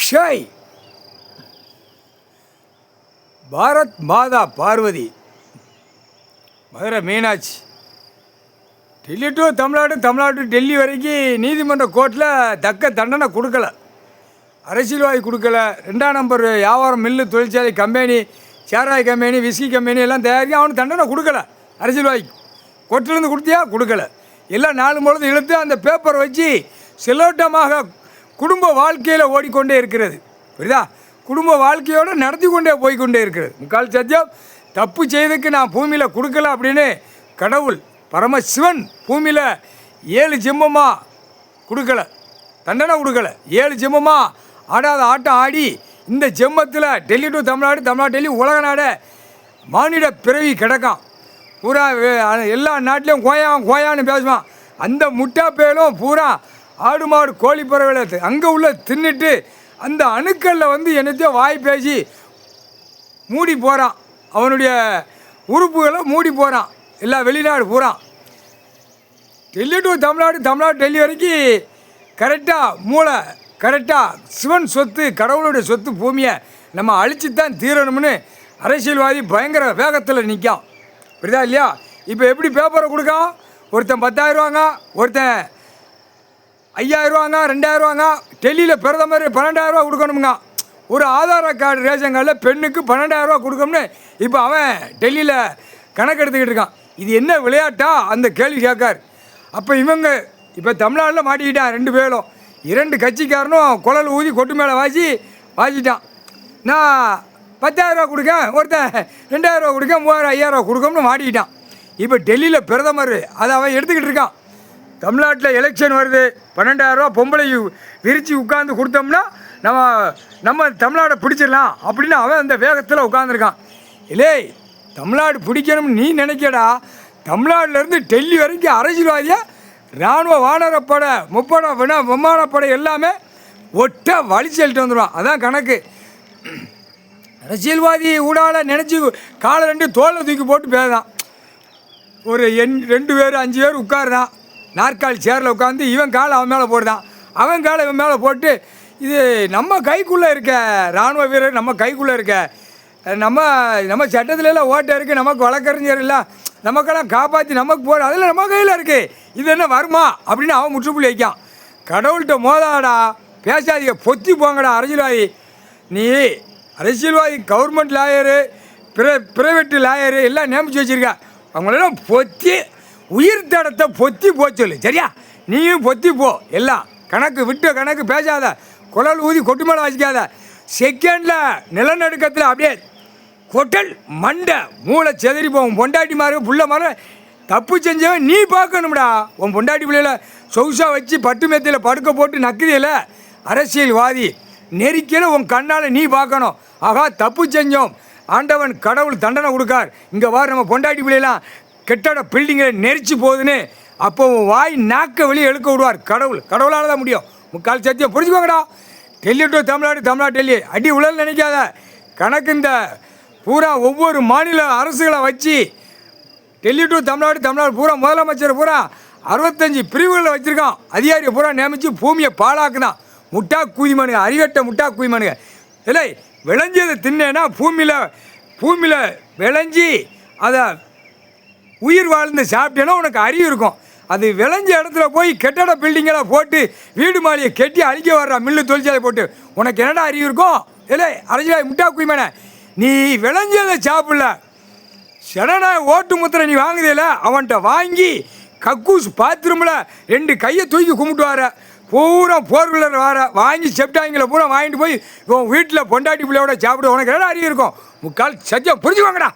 ஷாய் Bharat Mata Parvati Madurai Meenakshi Delhi to Tamil Nadu, Tamil Nadu to Delhi வரைக்கும் நீதிமன்ற கோர்ட்டில் தக்க தண்டனை கொடுக்கல, அரசியல்வாதி கொடுக்கல. 2ஆம் நம்பர் வியாபாரம் மில்லு தொழிற்சாலை company, Cherai company, whisky company எல்லாம் தயாரிக்க அவனுக்கு தண்டனை கொடுக்கல. அரசியல்வாதிக்கு கோர்ட்டிலேருந்து கொடுத்தியா கொடுக்கல, எல்லாம் 4 பொழுது இழுத்து அந்த பேப்பரை வச்சு செலோட்டமாக குடும்ப வாழ்க்கையில் ஓடிக்கொண்டே இருக்கிறது. புரியுதா? குடும்ப வாழ்க்கையோடு நடத்தி கொண்டே போய்கொண்டே இருக்கிறது. முக்கால் சத்தியம் தப்பு செய்ததுக்கு நான் பூமியில் கொடுக்கல அப்படின்னு கடவுள் பரமசிவன் பூமியில் 7 ஜென்மமாக கொடுக்கல, தண்டனை கொடுக்கல. 7 ஜென்மமாக ஆடாத ஆட்டம் ஆடி இந்த ஜென்மத்தில் டெல்லி டு தமிழ்நாடு, தமிழ்நாடு டெல்லி உலக நாடு மானிட பிறவி கிடக்கான். பூரா எல்லா நாட்டிலையும் கோயான்னு பேசுவான். அந்த முட்டா பேரும் பூரா ஆடு மாடு கோழி பறவை அங்கே உள்ள தின்னுட்டு அந்த அணுக்களில் வந்து என்னத்தையும் வாய் பேசி மூடி போகிறான். அவனுடைய உறுப்புகளை மூடி போகிறான். எல்லா வெளிநாடு பூரா டெல்லி டு தமிழ்நாடு, தமிழ்நாடு டெல்லி வரைக்கும் கரெக்டாக மூளை கரெக்டாக சிவன் சொத்து, கடவுளுடைய சொத்து பூமியை நம்ம அழிச்சு தான் தீரணும்னு அரசியல்வாதி பயங்கர வேகத்தில் நிற்கான். புரியுதா இல்லையா? இப்போ எப்படி பேப்பரை கொடுக்கான்? ஒருத்தன் 10,000 ரூபாங்க, ஒருத்தன் 5,000 ரூபாங்க, 2,000 ரூபாங்க. டெல்லியில் பிரதமர் 12,000 ரூபா கொடுக்கணுமுங்க. ஒரு ஆதார கார்டு ரேஷன் கார்டில் பெண்ணுக்கு 12,000 ரூபா கொடுக்கணும்னு இப்போ அவன் டெல்லியில் கணக்கு எடுத்துக்கிட்டு இருக்கான். இது என்ன விளையாட்டா அந்த கேள்வி கேட்கார். அப்போ இவங்க இப்போ தமிழ்நாட்டில் மாட்டிக்கிட்டான் 2 பேரும். 2 கட்சிக்காரனும் குழல் ஊதி கொட்டு மேலே வாசிட்டான். நான் 10,000 ரூபா கொடுக்க, ஒருத்தன் 2,000 ரூபா கொடுக்க, 3,000 5,000 ரூபா கொடுக்கணும்னு மாட்டிக்கிட்டான். இப்போ டெல்லியில் பிரதமர் அதை அவன் எடுத்துக்கிட்டு இருக்கான். தமிழ்நாட்டில் எலெக்ஷன் வருது, 12,000 ரூபா பொம்பளை விரித்து உட்காந்து கொடுத்தோம்னா நம்ம தமிழ்நாடை பிடிச்சிடலாம் அப்படின்னு அவன் அந்த வேகத்தில் உட்காந்துருக்கான். இல்லை, தமிழ்நாடு பிடிக்கணும்னு நீ நினைக்கடா. தமிழ்நாட்டிலேருந்து டெல்லி வரைக்கும் அரசியல்வாதியாக இராணுவ வானரப்படை, முப்படை விமானப்படை எல்லாமே ஒட்ட வலிச்செல்லிட்டு வந்துடுவான். அதான் கணக்கு. அரசியல்வாதி ஊடால நினச்சி காலை 2 தோளில் தூக்கி போட்டு பேசுதான். ஒரு 2 பேர் 5 பேர் உட்காருதான் நாற்காலி சேரில் உட்காந்து. இவன் காலை அவன் மேலே போடுதான், அவன் காலை இவன் மேலே போட்டு. இது நம்ம கைக்குள்ளே இருக்க இராணுவ வீரர், நம்ம கைக்குள்ளே இருக்க நம்ம சட்டத்துலலாம் ஓட்டை இருக்குது, நமக்கு வழக்கறிஞர் இல்லை, நமக்கெல்லாம் காப்பாற்றி நமக்கு போகிற அதில் நம்ம கையில் இருக்குது. இது என்ன வருமா அப்படின்னு அவன் முற்றுப்புள்ளி வைக்கான். கடவுள்கிட்ட மோதாடா, பேசாதீங்க, பொத்தி போங்கடா அரசியல்வாதி. நீ அரசியல்வாதி கவர்மெண்ட் லாயரு, பிரைவேட்டு லாயரு எல்லாம் நியமித்து வச்சுருக்க. அவங்களெல்லாம் பொத்தி உயிர் தடத்தை பொத்தி போச்சொல்லு, சரியா? நீயும் பொத்தி போ. எல்லாம் கணக்கு விட்டு கணக்கு பேசாத, குழல் ஊதி கொட்டு மேலே வச்சிக்காத. செகண்டில் நிலநடுக்கத்தில் அப்படியே கொட்டல் மண்டை மூளை செதறி போகும். பொண்டாட்டி மாறு புள்ள மாறு தப்பு செஞ்சவன் நீ பார்க்கணும்டா. உன் பொண்டாட்டி பிள்ளையில சொகுசா வச்சு பட்டு மெத்தையில் படுக்க போட்டு நக்குதியில் அரசியல்வாதி நெரிக்கல உன் கண்ணால் நீ பார்க்கணும். ஆகா தப்பு செஞ்சோம், ஆண்டவன் கடவுள் தண்டனை கொடுக்கார். இங்கே வார் நம்ம பொண்டாட்டி பிள்ளைலாம் கெட்டட பில்டிங்கை நெரிச்சு போகுதுன்னு அப்போ வாய் நாக்க வெளியே எழுக்க விடுவார் கடவுள். கடவுளால் தான் முடியும். முக்கால் சத்தியம் புரிஞ்சுக்கோங்கடா. டெல்லி டு தமிழ்நாடு, தமிழ்நாடு டெல்லி அடி உழல் நினைக்காத. கணக்கு இந்த பூரா ஒவ்வொரு மாநில அரசுகளை வச்சு டெல்லி டு தமிழ்நாடு, தமிழ்நாடு பூரா முதலமைச்சர் பூரா 65 பிரிவுகளில் வச்சுருக்கான். அதிகாரியை பூரா நியமித்து பூமியை பாழாக்குதான். முட்டா கூதிமனுங்க, அறிவட்ட முட்டா கூதிமனுங்க. இல்லை, விளைஞ்சதை தின்னேன்னா பூமியில் விளைஞ்சி அதை உயிர் வாழ்ந்து சாப்பிட்டேன்னா உனக்கு அறிவு இருக்கும். அது விளைஞ்ச இடத்துல போய் கெட்டட பில்டிங்கெல்லாம் போட்டு வீடு மாளியை கெட்டி அழிக்க வர்ற மில்லு தொழிற்சாலை போட்டு உனக்கு என்னடா அறிவு இருக்கும்? இல்லை அரசியல் முட்டா குய்மேனே, நீ விளைஞ்சதை சாப்பிடல, ஜனநாயக ஓட்டு முத்திரை நீ வாங்குதில்ல, அவன்கிட்ட வாங்கி கக்கூஸ் பாத்ரூமில் 2 கையை தூக்கி கும்பிட்டு வர பூரா போர்குலர் வர வாங்கி செப்டாங்கில் பூரா வாங்கிட்டு போய் உன் வீட்டில் பொண்டாட்டி பிள்ளையோட சாப்பிட உனக்கு என்னடா அறிவு இருக்கும்? முக்கால் சத்தியம் புரிஞ்சுவாங்கடா.